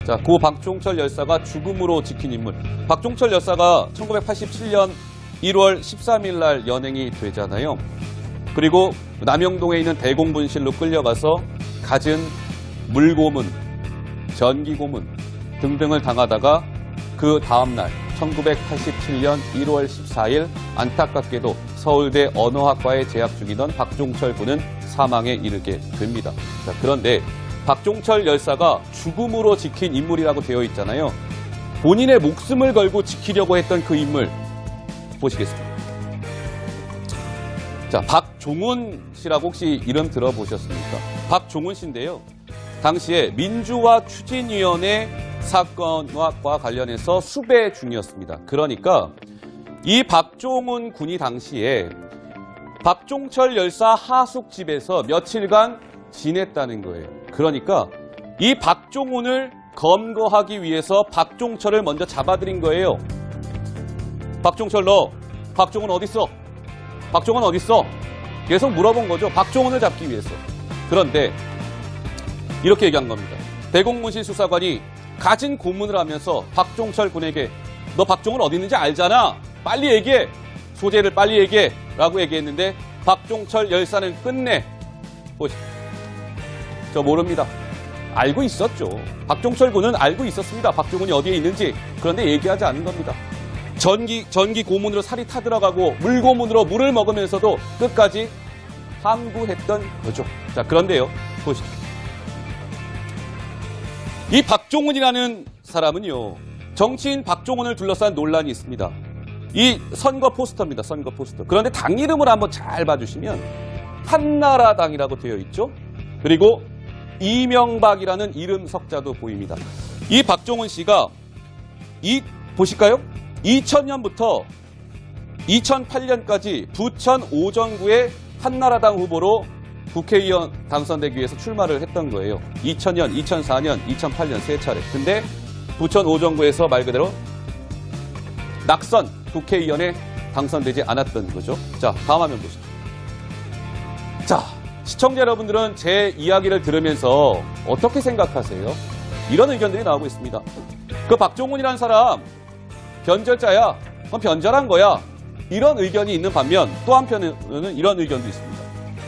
자, 고 박종철 열사가 죽음으로 지킨 인물. 박종철 열사가 1987년 1월 13일 날 연행이 되잖아요. 그리고 남영동에 있는 대공분실로 끌려가서 갖은 물고문, 전기고문 등등을 당하다가 그 다음날 1987년 1월 14일 안타깝게도 서울대 언어학과에 재학 중이던 박종철 군은 사망에 이르게 됩니다. 자, 그런데 박종철 열사가 죽음으로 지킨 인물이라고 되어 있잖아요. 본인의 목숨을 걸고 지키려고 했던 그 인물 보시겠습니다. 자, 박종훈 씨라고 혹시 이름 들어보셨습니까? 박종훈 씨인데요. 당시에 민주화 추진위원회 사건과 관련해서 수배 중이었습니다. 그러니까 이 박종훈 군이 당시에 박종철 열사 하숙집에서 며칠간 지냈다는 거예요. 그러니까 이 박종훈을 검거하기 위해서 박종철을 먼저 잡아들인 거예요. 박종철 너, 박종훈 어딨어? 박종훈 어딨어? 계속 물어본 거죠. 박종훈을 잡기 위해서. 그런데 이렇게 얘기한 겁니다. 대공문실 수사관이 가진 고문을 하면서 박종철 군에게 너 박종훈 어디 있는지 알잖아. 빨리 얘기해. 소재를 빨리 얘기해. 라고 얘기했는데 박종철 열사는 끝내. 보시죠. 저 모릅니다. 알고 있었죠. 박종철 군은 알고 있었습니다. 박종훈이 어디에 있는지. 그런데 얘기하지 않은 겁니다. 전기 고문으로 살이 타들어가고 물고문으로 물을 먹으면서도 끝까지 항구했던 거죠. 자, 그런데요. 보시죠. 이 박종훈이라는 사람은요. 정치인 박종훈을 둘러싼 논란이 있습니다. 이 선거 포스터입니다. 선거 포스터. 그런데 당 이름을 한번 잘 봐주시면 한나라당이라고 되어 있죠. 그리고 이명박이라는 이름 석자도 보입니다. 이 박종훈 씨가 보실까요? 2000년부터 2008년까지 부천 오정구의 한나라당 후보로 국회의원 당선되기 위해서 출마를 했던 거예요. 2000년, 2004년, 2008년 세 차례. 근데 부천 오정구에서 말 그대로 낙선 국회의원에 당선되지 않았던 거죠. 자, 다음 화면 보시죠. 자, 시청자 여러분들은 제 이야기를 들으면서 어떻게 생각하세요? 이런 의견들이 나오고 있습니다. 그 박종훈이라는 사람 변절자야. 그건 변절한 거야. 이런 의견이 있는 반면 또 한편에는 이런 의견도 있습니다.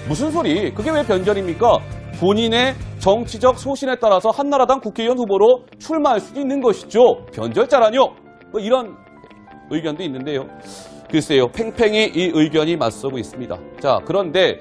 무슨 소리? 그게 왜 변절입니까? 본인의 정치적 소신에 따라서 한나라당 국회의원 후보로 출마할 수도 있는 것이죠. 변절자라뇨? 뭐 이런 의견도 있는데요. 글쎄요. 팽팽히 이 의견이 맞서고 있습니다. 자, 그런데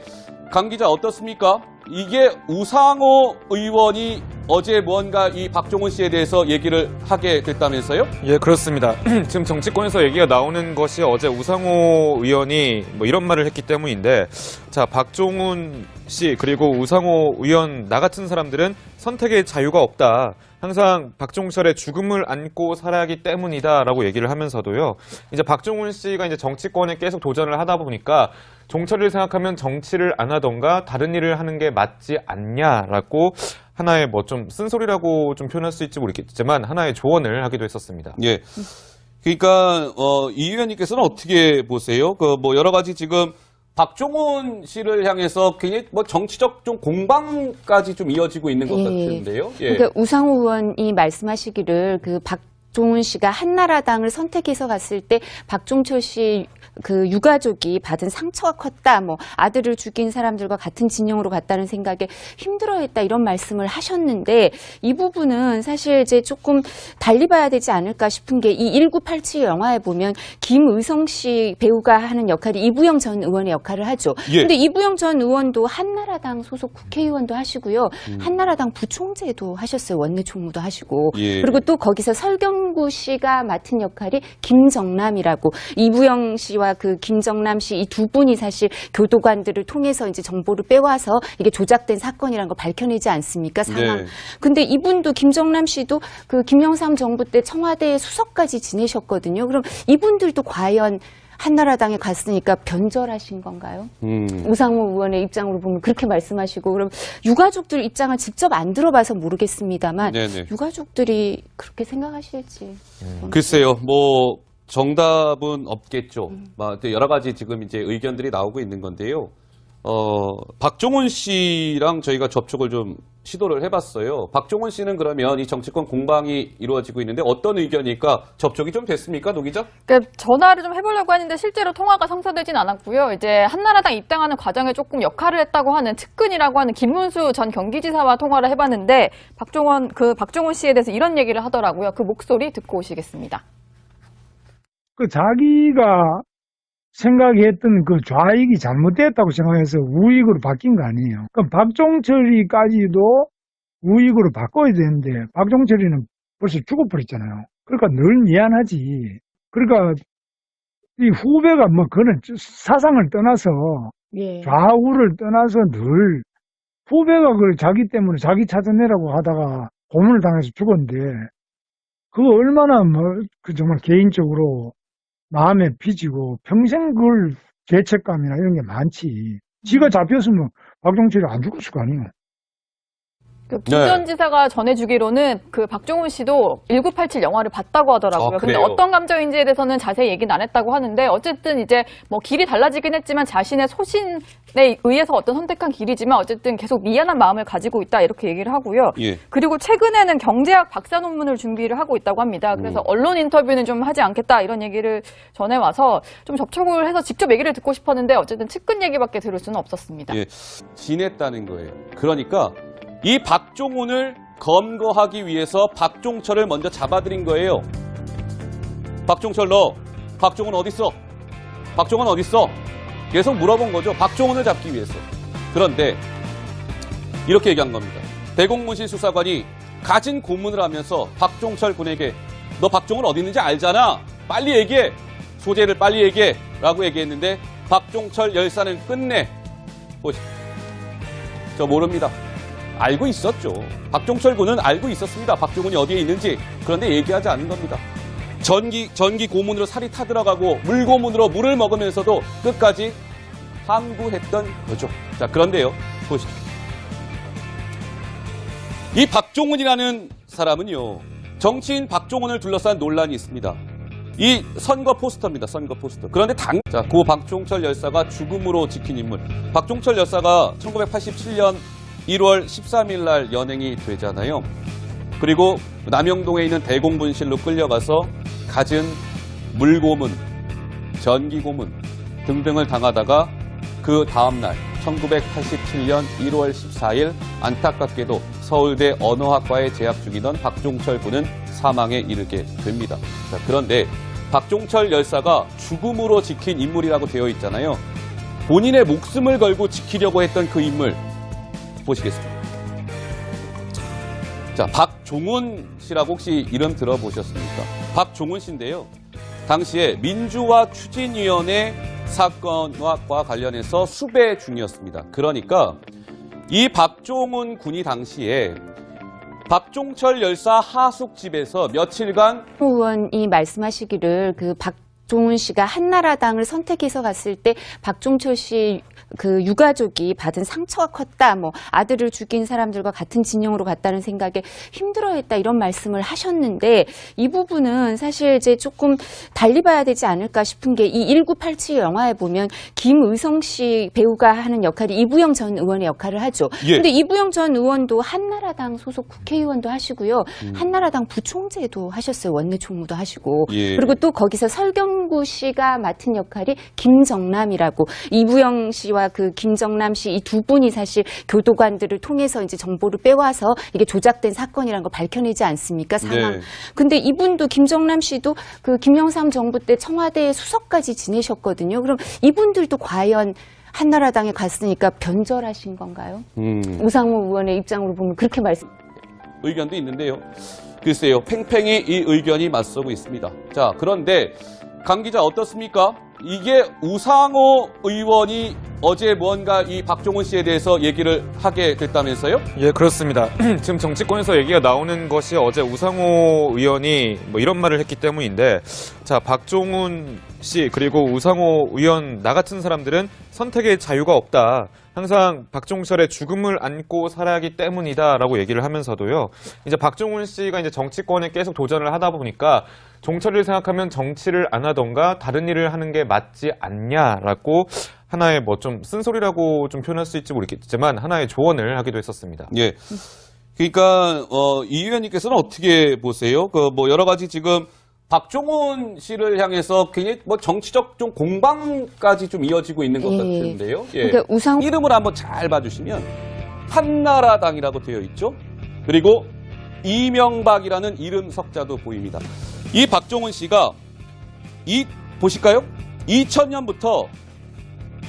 강 기자 어떻습니까? 이게 우상호 의원이 어제 무언가 이 박종훈 씨에 대해서 얘기를 하게 됐다면서요? 예, 그렇습니다. 지금 정치권에서 얘기가 나오는 것이 어제 우상호 의원이 뭐 이런 말을 했기 때문인데, 자, 박종훈 씨 그리고 우상호 의원 나 같은 사람들은 선택의 자유가 없다. 항상 박종철의 죽음을 안고 살아야 하기 때문이다라고 얘기를 하면서도요. 이제 박종훈 씨가 이제 정치권에 계속 도전을 하다 보니까 종철을 생각하면 정치를 안 하던가 다른 일을 하는 게 맞지 않냐라고 하나의 뭐 좀 쓴소리라고 좀 표현할 수 있지 모르겠지만 하나의 조언을 하기도 했었습니다. 예. 그러니까 이 의원님께서는 어떻게 보세요? 그 뭐 여러 가지 지금 박종훈 씨를 향해서 굉장히 뭐 정치적 좀 공방까지 좀 이어지고 있는 것 같은데요. 예. 그러니까 우상호 의원이 말씀하시기를 그 박종훈 씨가 한나라당을 선택해서 갔을 때 박종철 씨 그 유가족이 받은 상처가 컸다. 뭐 아들을 죽인 사람들과 같은 진영으로 갔다는 생각에 힘들어했다 이런 말씀을 하셨는데 이 부분은 사실 이제 조금 달리 봐야 되지 않을까 싶은 게 이 1987 영화에 보면 김의성 씨 배우가 하는 역할이 이부영 전 의원의 역할을 하죠. 예. 근데 이부영 전 의원도 한나라당 소속 국회의원도 하시고요. 한나라당 부총재도 하셨어요. 원내 총무도 하시고. 예. 그리고 또 거기서 설경구 씨가 맡은 역할이 김정남이라고 이부영 씨와 그 김정남 씨 이 두 분이 사실 교도관들을 통해서 이제 정보를 빼와서 이게 조작된 사건이라는 걸 밝혀내지 않습니까? 상황. 네. 근데 이분도 김정남 씨도 그 김영삼 정부 때 청와대 수석까지 지내셨거든요. 그럼 이분들도 과연 한나라당에 갔으니까 변절하신 건가요? 우상호 의원의 입장으로 보면 그렇게 말씀하시고 그럼 유가족들 입장을 직접 안 들어봐서 모르겠습니다만 네네. 유가족들이 그렇게 생각하실지. 글쎄요. 뭐 정답은 없겠죠. 여러 가지 지금 이제 의견들이 나오고 있는 건데요. 박종훈 씨랑 저희가 접촉을 좀 시도를 해봤어요. 박종훈 씨는 그러면 이 정치권 공방이 이루어지고 있는데 어떤 의견일까? 접촉이 좀 됐습니까, 노 기자? 그러니까 전화를 좀 해보려고 했는데 실제로 통화가 성사되진 않았고요. 이제 한나라당 입당하는 과정에 조금 역할을 했다고 하는 측근이라고 하는 김문수 전 경기지사와 통화를 해봤는데 박종훈 씨에 대해서 이런 얘기를 하더라고요. 그 목소리 듣고 오시겠습니다. 그 자기가 생각했던 그 좌익이 잘못됐다고 생각해서 우익으로 바뀐 거 아니에요. 그럼 박종철이까지도 우익으로 바꿔야 되는데 박종철이는 벌써 죽어버렸잖아요. 그러니까 늘 미안하지. 그러니까 이 후배가 뭐 그는 사상을 떠나서 좌우를 떠나서 늘 후배가 그 자기 때문에 자기 찾아내라고 하다가 고문을 당해서 죽었는데 그거 얼마나 뭐 그 정말 개인적으로 마음에 빚이고 평생 그걸 죄책감이나 이런 게 많지. 지가 잡혔으면 박종철이 안 죽었을 거 아니에요. 김전 지사가 전해주기로는 그 박종훈 씨도 1987 영화를 봤다고 하더라고요. 근데 그래요? 어떤 감정인지에 대해서는 자세히 얘기는 안 했다고 하는데 어쨌든 이제 뭐 길이 달라지긴 했지만 자신의 소신에 의해서 어떤 선택한 길이지만 어쨌든 계속 미안한 마음을 가지고 있다 이렇게 얘기를 하고요. 예. 그리고 최근에는 경제학 박사 논문을 준비를 하고 있다고 합니다. 그래서 언론 인터뷰는 좀 하지 않겠다 이런 얘기를 전해와서 좀 접촉을 해서 직접 얘기를 듣고 싶었는데 어쨌든 측근 얘기밖에 들을 수는 없었습니다. 예. 지냈다는 거예요. 그러니까 이 박종훈을 검거하기 위해서 박종철을 먼저 잡아들인 거예요. 박종철 너 박종훈 어딨어? 박종훈 어딨어? 계속 물어본 거죠. 박종훈을 잡기 위해서. 그런데 이렇게 얘기한 겁니다. 대공문실 수사관이 가진 고문을 하면서 박종철 군에게 너 박종훈 어디 있는지 알잖아. 빨리 얘기해. 소재를 빨리 얘기해. 라고 얘기했는데 박종철 열사는 끝내. 보십시오. 저 모릅니다. 알고 있었죠. 박종철 군은 알고 있었습니다. 박종훈이 어디에 있는지. 그런데 얘기하지 않은 겁니다. 전기 고문으로 살이 타들어가고 물고문으로 물을 먹으면서도 끝까지 항구했던 거죠. 자, 그런데요. 보시죠. 이 박종훈이라는 사람은요. 정치인 박종훈을 둘러싼 논란이 있습니다. 이 선거 포스터입니다. 선거 포스터. 그런데 고 박종철 열사가 죽음으로 지킨 인물. 박종철 열사가 1987년 1월 13일 날 연행이 되잖아요. 그리고 남영동에 있는 대공분실로 끌려가서 갖은 물고문, 전기고문 등등을 당하다가 그 다음날 1987년 1월 14일 안타깝게도 서울대 언어학과에 재학 중이던 박종철 군은 사망에 이르게 됩니다. 자, 그런데 박종철 열사가 죽음으로 지킨 인물이라고 되어 있잖아요. 본인의 목숨을 걸고 지키려고 했던 그 인물 보시겠습니다. 자, 박종훈 씨라고 혹시 이름 들어보셨습니까? 박종훈 씨인데요. 당시에 민주화 추진위원회 사건과 관련해서 수배 중이었습니다. 그러니까 이 박종훈 군이 당시에 박종철 열사 하숙집에서 며칠간 의원이 말씀하시기를 그 박종훈 씨가 한나라당을 선택해서 갔을 때 박종철 씨 그 유가족이 받은 상처가 컸다. 뭐 아들을 죽인 사람들과 같은 진영으로 갔다는 생각에 힘들어했다 이런 말씀을 하셨는데 이 부분은 사실 이제 조금 달리 봐야 되지 않을까 싶은 게 이 1987 영화에 보면 김의성 씨 배우가 하는 역할이 이부영 전 의원의 역할을 하죠. 근데 이부영 전 의원도 한나라당 소속 국회의원도 하시고요. 한나라당 부총재도 하셨어요. 원내 총무도 하시고. 그리고 또 거기서 설경구 씨가 맡은 역할이 김정남이라고 이부영 씨와 그 김정남 씨 이 두 분이 사실 교도관들을 통해서 이제 정보를 빼와서 이게 조작된 사건이라는 걸 밝혀내지 않습니까? 상황. 네. 근데 이분도 김정남 씨도 그 김영삼 정부 때 청와대 수석까지 지내셨거든요. 그럼 이분들도 과연 한나라당에 갔으니까 변절하신 건가요? 우상호 의원의 입장으로 보면 그렇게 의견도 있는데요. 글쎄요. 팽팽히 이 의견이 맞서고 있습니다. 자, 그런데 강 기자 어떻습니까? 이게 우상호 의원이 어제 뭔가 이 박종훈 씨에 대해서 얘기를 하게 됐다면서요? 예, 그렇습니다. 지금 정치권에서 얘기가 나오는 것이 어제 우상호 의원이 뭐 이런 말을 했기 때문인데, 자, 박종훈 씨 그리고 우상호 의원 나 같은 사람들은 선택의 자유가 없다. 항상 박종철의 죽음을 안고 살아야하기 때문이다라고 얘기를 하면서도요. 이제 박종훈 씨가 이제 정치권에 계속 도전을 하다 보니까 종철을 생각하면 정치를 안 하던가 다른 일을 하는 게 맞지 않냐라고 하나의 뭐 좀 쓴소리라고 좀 표현할 수 있지 모르겠지만 하나의 조언을 하기도 했었습니다. 예. 그러니까 이 의원님께서는 어떻게 보세요? 그 뭐 여러 가지 지금 박종훈 씨를 향해서 굉장히 뭐 정치적 좀 공방까지 좀 이어지고 있는 것 예. 같은데요. 예. 그러니까 우상호 이름을 한번 잘 봐주시면 한나라당이라고 되어 있죠. 그리고 이명박이라는 이름 석자도 보입니다. 이 박종훈 씨가 보실까요? 2000년부터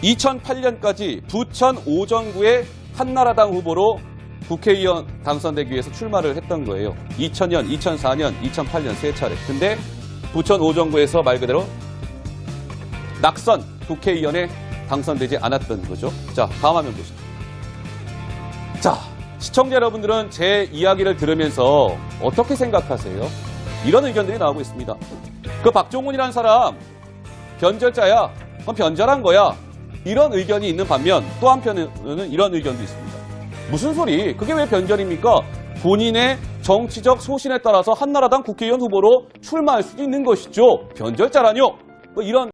2008년까지 부천 오정구의 한나라당 후보로 국회의원 당선되기 위해서 출마를 했던 거예요. 2000년, 2004년, 2008년 세 차례. 근데 부천 오정구에서 말 그대로 낙선 국회의원에 당선되지 않았던 거죠. 자, 다음 화면 보시죠. 자, 시청자 여러분들은 제 이야기를 들으면서 어떻게 생각하세요? 이런 의견들이 나오고 있습니다. 그 박종훈이라는 사람 변절자야. 그건 변절한 거야. 이런 의견이 있는 반면 또 한편에는 이런 의견도 있습니다. 무슨 소리? 그게 왜 변절입니까? 본인의 정치적 소신에 따라서 한나라당 국회의원 후보로 출마할 수도 있는 것이죠. 변절자라뇨? 뭐 이런